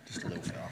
Just a little fella.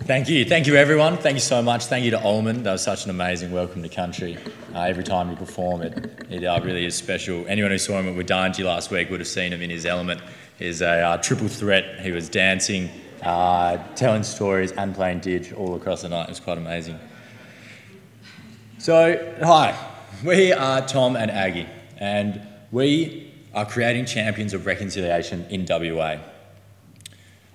Thank you everyone. Thank you so much. Thank you to Ullman. That was such an amazing welcome to country. Every time you perform it really is special. Anyone who saw him at Wadanji last week would have seen him in his element. He's a triple threat. He was dancing, telling stories and playing didge all across the night. It was quite amazing. So, hi, we are Tom and Aggie, and we are creating champions of reconciliation in WA.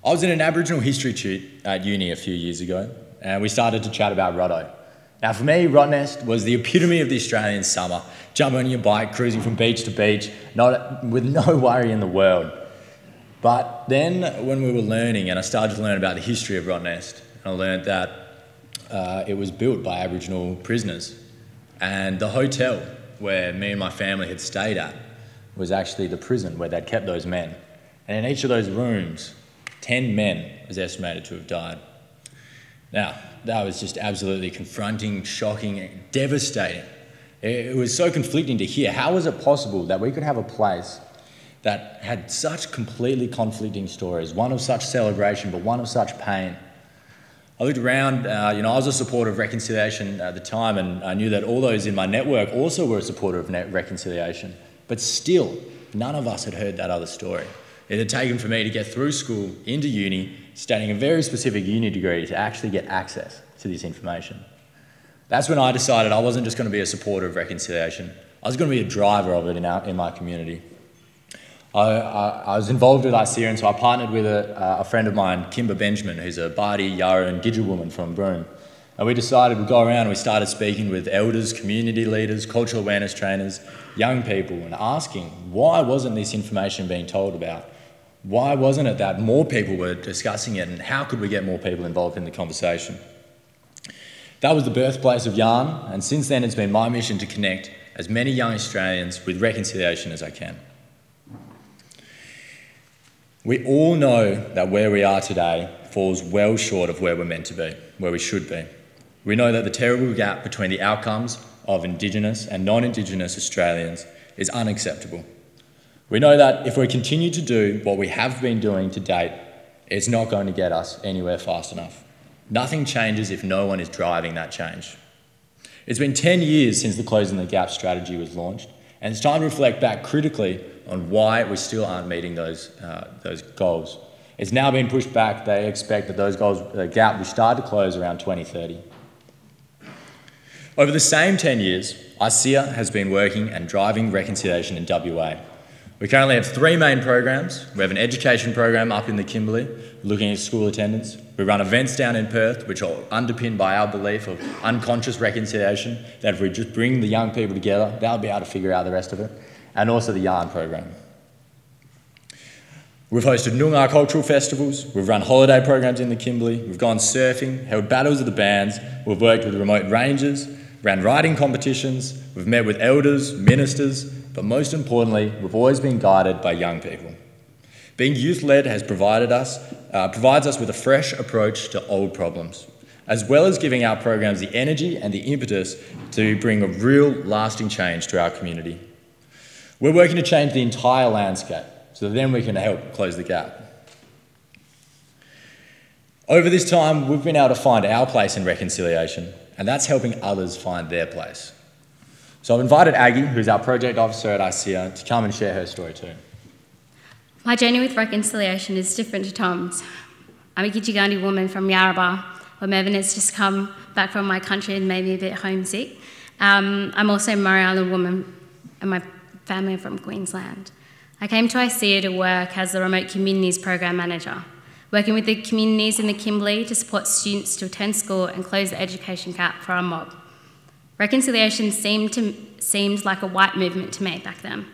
I was in an Aboriginal history tute at uni a few years ago, and we started to chat about Rotto. Now for me, Rottnest was the epitome of the Australian summer. Jumping on your bike, cruising from beach to beach, with no worry in the world. But then when we were learning, and I started to learn about the history of Rottnest, I learned that it was built by Aboriginal prisoners. And the hotel where me and my family had stayed at was actually the prison where they'd kept those men. And in each of those rooms, 10 men was estimated to have died. Now, that was just absolutely confronting, shocking, devastating. It was so conflicting to hear. How was it possible that we could have a place that had such completely conflicting stories, one of such celebration, but one of such pain? I looked around, I was a supporter of reconciliation at the time, and I knew that all those in my network also were a supporter of reconciliation. But still, none of us had heard that other story. It had taken for me to get through school, into uni, studying a very specific uni degree to actually get access to this information. That's when I decided I wasn't just going to be a supporter of reconciliation, I was going to be a driver of it in my community. I was involved with ICEA, and so I partnered with a friend of mine, Kimber Benjamin, who's a Bardi, Yarra and Gidgel woman from Broome. And we decided we'd go around and we started speaking with elders, community leaders, cultural awareness trainers, young people, and asking why wasn't this information being told about? Why wasn't it that more people were discussing it, and how could we get more people involved in the conversation? That was the birthplace of Yarn, and since then it's been my mission to connect as many young Australians with reconciliation as I can. We all know that where we are today falls well short of where we're meant to be, where we should be. We know that the terrible gap between the outcomes of Indigenous and non-Indigenous Australians is unacceptable. We know that if we continue to do what we have been doing to date, it's not going to get us anywhere fast enough. Nothing changes if no one is driving that change. It's been 10 years since the Closing the Gap strategy was launched, and it's time to reflect back critically on why we still aren't meeting those goals. It's now been pushed back. They expect that those goals, the gap will start to close around 2030. Over the same 10 years, ICEA has been working and driving reconciliation in WA. We currently have 3 main programs. We have an education program up in the Kimberley, looking at school attendance. We run events down in Perth, which are underpinned by our belief of unconscious reconciliation, that if we just bring the young people together, they'll be able to figure out the rest of it. And also the Yarn program. We've hosted Noongar cultural festivals, we've run holiday programs in the Kimberley, we've gone surfing, held battles of the bands, we've worked with remote rangers, ran riding competitions, we've met with elders, ministers, but most importantly, we've always been guided by young people. Being youth-led has provides us with a fresh approach to old problems, as well as giving our programs the energy and the impetus to bring a real lasting change to our community. We're working to change the entire landscape, so that then we can help close the gap. Over this time, we've been able to find our place in reconciliation, and that's helping others find their place. So I've invited Aggie, who's our project officer at ICEA, to come and share her story too. My journey with reconciliation is different to Tom's. I'm a Gidgel woman from Yarrabah, where Mervyn has just come back from my country and made me a bit homesick. I'm also a Murray Island woman, and my family are from Queensland. I came to ICEA to work as the Remote Communities Program Manager, working with the communities in the Kimberley to support students to attend school and close the education gap for our mob. Reconciliation seemed like a white movement to me back then.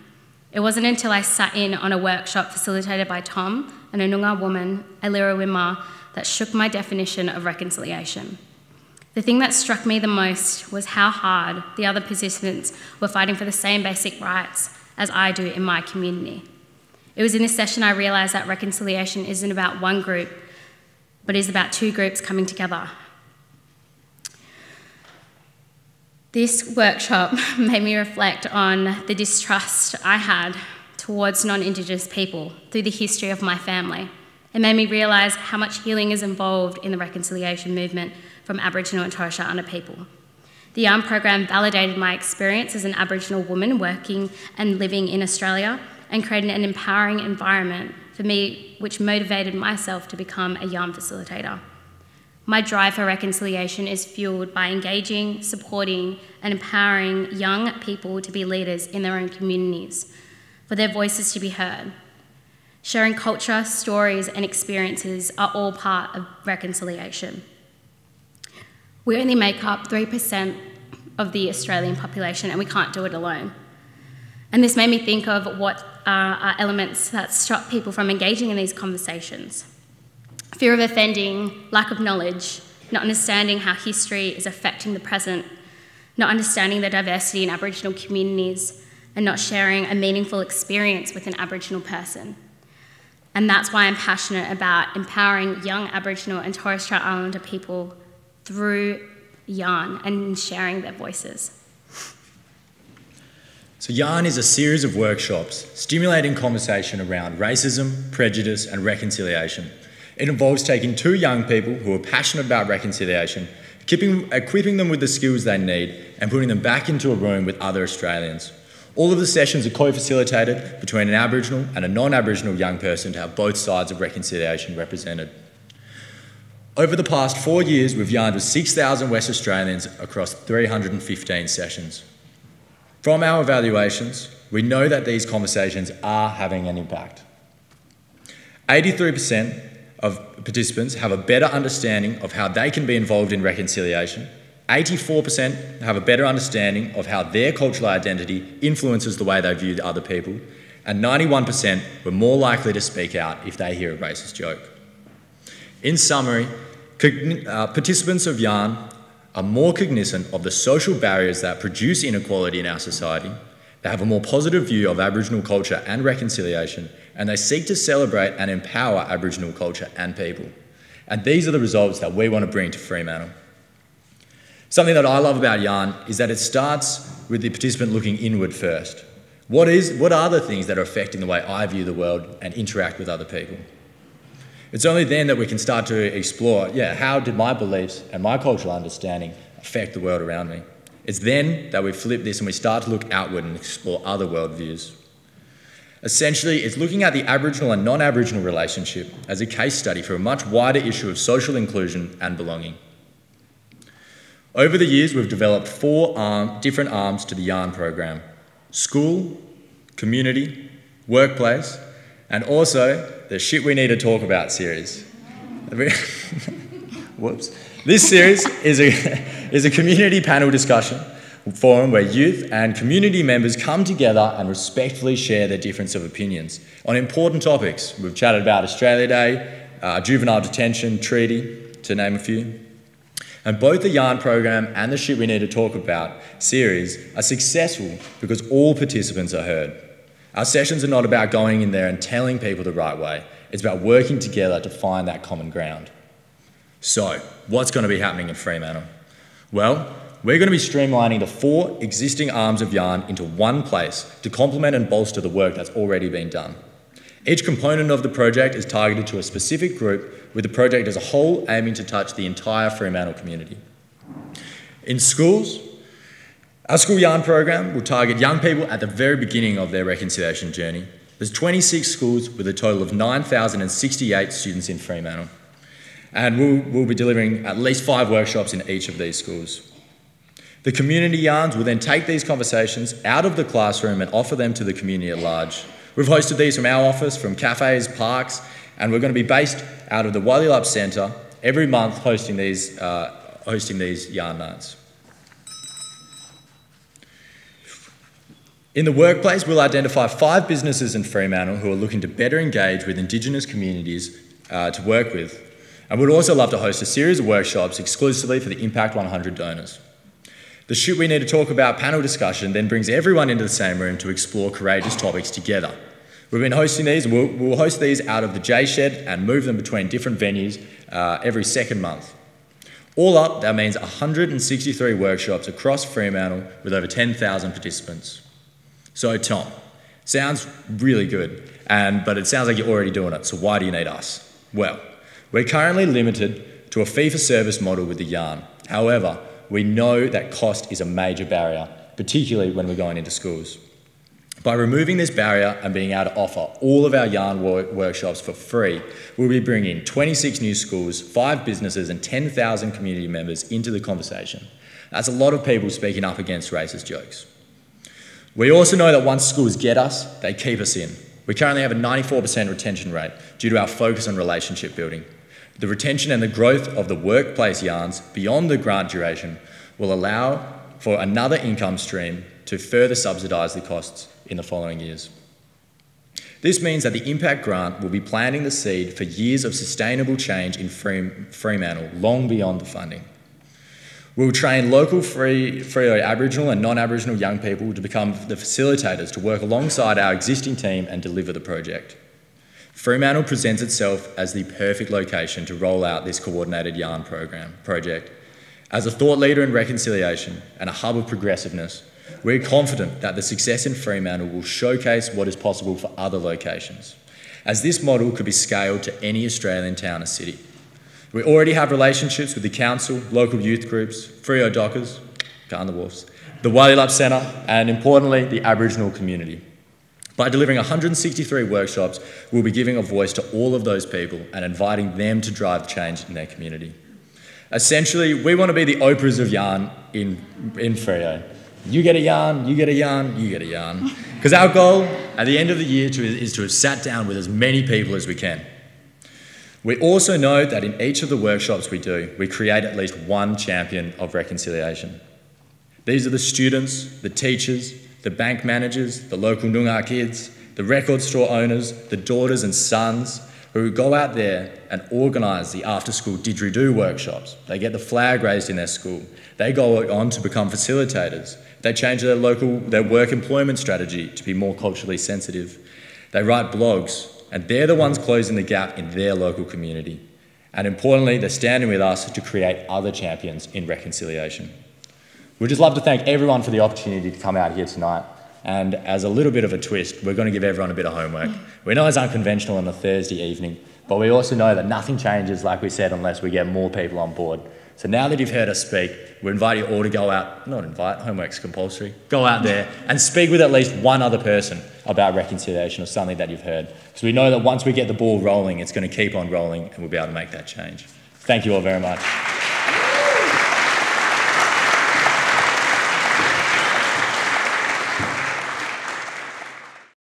It wasn't until I sat in on a workshop facilitated by Tom and a Noongar woman, Alira Wimma, that shook my definition of reconciliation. The thing that struck me the most was how hard the other participants were fighting for the same basic rights as I do in my community. It was in this session I realised that reconciliation isn't about one group, but is about 2 groups coming together. This workshop made me reflect on the distrust I had towards non-Indigenous people through the history of my family, It made me realise how much healing is involved in the reconciliation movement from Aboriginal and Torres Strait Islander people. The YARN program validated my experience as an Aboriginal woman working and living in Australia and created an empowering environment for me, which motivated myself to become a YARN facilitator. My drive for reconciliation is fuelled by engaging, supporting, and empowering young people to be leaders in their own communities, for their voices to be heard. Sharing culture, stories, and experiences are all part of reconciliation. We only make up 3% of the Australian population, and we can't do it alone. And this made me think of what are elements that stop people from engaging in these conversations. Fear of offending, lack of knowledge, not understanding how history is affecting the present, not understanding the diversity in Aboriginal communities, and not sharing a meaningful experience with an Aboriginal person. And that's why I'm passionate about empowering young Aboriginal and Torres Strait Islander people through YARN and sharing their voices. So YARN is a series of workshops stimulating conversation around racism, prejudice, and reconciliation. It involves taking two young people who are passionate about reconciliation, equipping them with the skills they need, and putting them back into a room with other Australians. All of the sessions are co-facilitated between an Aboriginal and a non-Aboriginal young person to have both sides of reconciliation represented. Over the past 4 years, we've yarned with 6,000 West Australians across 315 sessions. From our evaluations, we know that these conversations are having an impact. 83% of participants have a better understanding of how they can be involved in reconciliation. 84% have a better understanding of how their cultural identity influences the way they view other people, and 91% were more likely to speak out if they hear a racist joke. In summary, participants of YARN are more cognizant of the social barriers that produce inequality in our society, they have a more positive view of Aboriginal culture and reconciliation, and they seek to celebrate and empower Aboriginal culture and people. And these are the results that we want to bring to Fremantle. Something that I love about YARN is that it starts with the participant looking inward first. What are the things that are affecting the way I view the world and interact with other people? It's only then that we can start to explore, how did my beliefs and my cultural understanding affect the world around me? It's then that we flip this and we start to look outward and explore other worldviews. Essentially, it's looking at the Aboriginal and non-Aboriginal relationship as a case study for a much wider issue of social inclusion and belonging. Over the years, we've developed 4 different arms to the YARN program: school, community, workplace, and also the Shit We Need to Talk About series. Whoops. This series is a community panel discussion forum where youth and community members come together and respectfully share their difference of opinions on important topics. We've chatted about Australia Day, juvenile detention treaty, to name a few. And both the YARN program and the Shit We Need to Talk About series are successful because all participants are heard. Our sessions are not about going in there and telling people the right way. It's about working together to find that common ground. So, what's going to be happening in Fremantle? Well, we're going to be streamlining the 4 existing arms of YARN into one place to complement and bolster the work that's already been done. Each component of the project is targeted to a specific group, with the project as a whole aiming to touch the entire Fremantle community. In schools, our school YARN program will target young people at the very beginning of their reconciliation journey. There's 26 schools with a total of 9,068 students in Fremantle. And we'll be delivering at least 5 workshops in each of these schools. The community yarns will then take these conversations out of the classroom and offer them to the community at large. We've hosted these from our office, from cafes, parks, and we're going to be based out of the Walyalup Centre every month hosting these yarn nights. In the workplace, we'll identify 5 businesses in Fremantle who are looking to better engage with Indigenous communities to work with. And we'd also love to host a series of workshops exclusively for the Impact100 donors. The Shit We Need to Talk About panel discussion then brings everyone into the same room to explore courageous topics together. We've been hosting these, we'll host these out of the J Shed and move them between different venues every second month. All up, that means 163 workshops across Fremantle with over 10,000 participants. So Tom, sounds really good, but it sounds like you're already doing it, so why do you need us? Well, we're currently limited to a fee-for-service model with the yarn. However, we know that cost is a major barrier, particularly when we're going into schools. By removing this barrier and being able to offer all of our yarn workshops for free, we'll be bringing 26 new schools, 5 businesses and 10,000 community members into the conversation. That's a lot of people speaking up against racist jokes. We also know that once schools get us, they keep us in. We currently have a 94% retention rate due to our focus on relationship building. The retention and the growth of the workplace yarns beyond the grant duration will allow for another income stream to further subsidise the costs in the following years. This means that the Impact Grant will be planting the seed for years of sustainable change in Fremantle, long beyond the funding. We'll train local Freo Aboriginal and non-Aboriginal young people to become the facilitators to work alongside our existing team and deliver the project. Fremantle presents itself as the perfect location to roll out this coordinated yarn project. As a thought leader in reconciliation and a hub of progressiveness, we're confident that the success in Fremantle will showcase what is possible for other locations, as this model could be scaled to any Australian town or city. We already have relationships with the council, local youth groups, Freo Dockers, Garn the Wolves, the Walyalup Centre, and importantly, the Aboriginal community. By delivering 163 workshops, we'll be giving a voice to all of those people and inviting them to drive change in their community. Essentially, we want to be the Oprahs of yarn in Freo. You get a yarn, you get a yarn, you get a yarn. Because our goal at the end of the year is to have sat down with as many people as we can. We also know that in each of the workshops we do, we create at least one champion of reconciliation. These are the students, the teachers, the bank managers, the local Noongar kids, the record store owners, the daughters and sons who go out there and organise the after-school didgeridoo workshops. They get the flag raised in their school. They go on to become facilitators. They change their work employment strategy to be more culturally sensitive. They write blogs, and they're the ones closing the gap in their local community. And importantly, they're standing with us to create other champions in reconciliation. We'd just love to thank everyone for the opportunity to come out here tonight. And as a little bit of a twist, we're going to give everyone a bit of homework. We know it's unconventional on a Thursday evening, but we also know that nothing changes, like we said, unless we get more people on board. So now that you've heard us speak, we invite you all to go out, homework's compulsory, go out there and speak with at least one other person about reconciliation or something that you've heard. Because we know that once we get the ball rolling, it's going to keep on rolling and we'll be able to make that change. Thank you all very much.